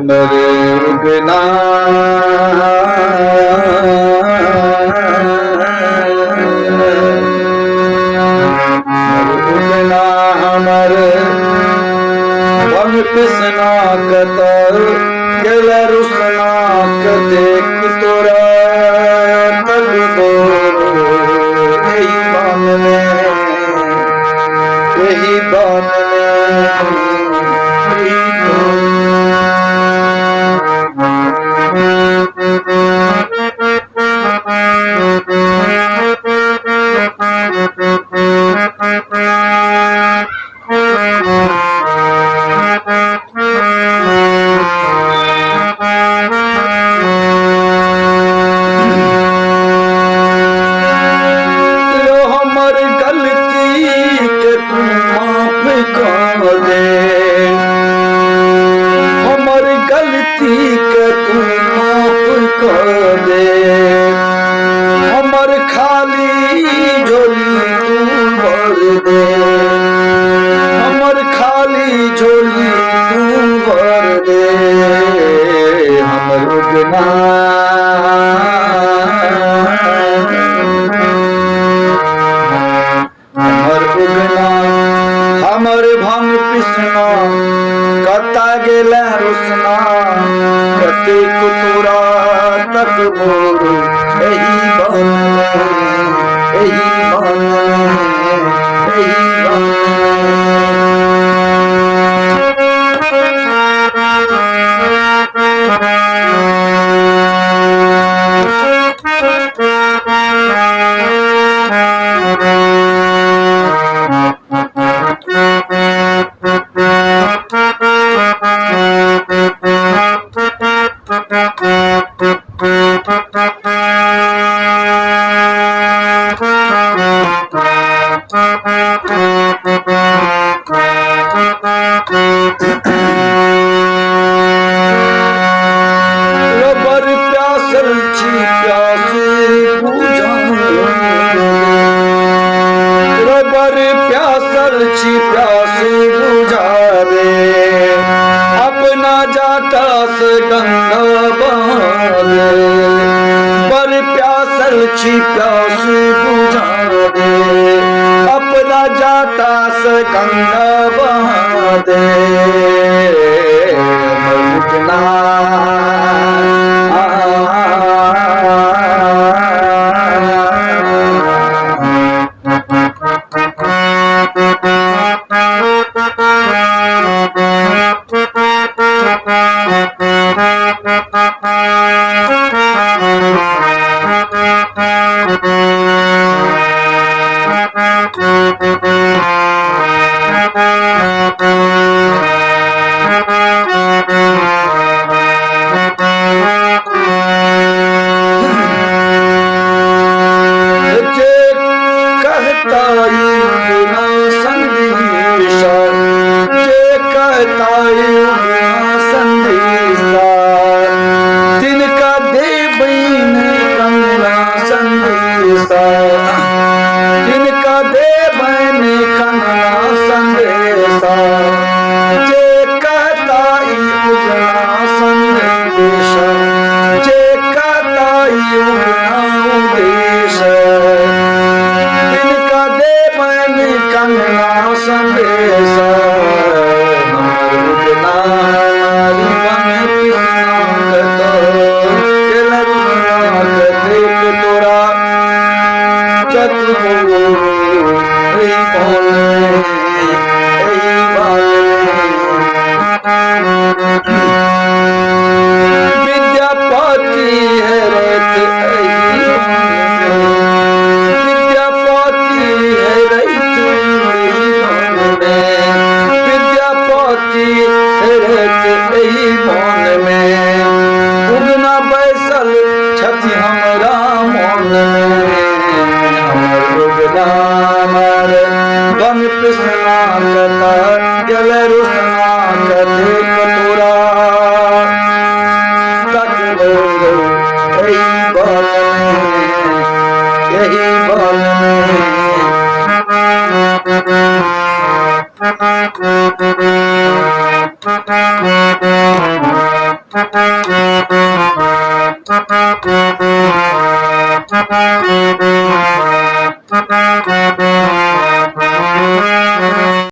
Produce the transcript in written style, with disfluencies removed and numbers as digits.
हमरे उगना उगना हमरे one पिसना Qatar गल रुसना देख तोरा तक यही बान में यही बान हमर गलती के तू माफ कर दे हमर खाली झोली तू भर दे हमर खाली झोली तू भर दे हमर उगना हमर उगना हमर भंग पिसना कता गेला रुसना कते कुतुरा तक बोल यही बन यही बन यही बन रबर प्यासल छी प्यासे पूजा रबर प्यासल छी प्यासे बुझा दे अपना जाटा से गंगा बहा दे बर प्यासल छी प्यासे बुझा दे अपना जाटा से गंगा बहा दे उगना तिनका दे बहन कंगना संदेशा तिनका दे बहन कंगना संदेशा जे कहता उगना संदेशा जे कहता उगना उदेश तिनका दे बहन कंगना संदेशा विद्यापति है रत विद्यापति है रत विद्यापति है रत यही मन में उगना बैसल छथि हमरा मन में हमर उगना मर बन पिसना कता गल रुसना कते कतोरा तक यही बन यही बन Thank you.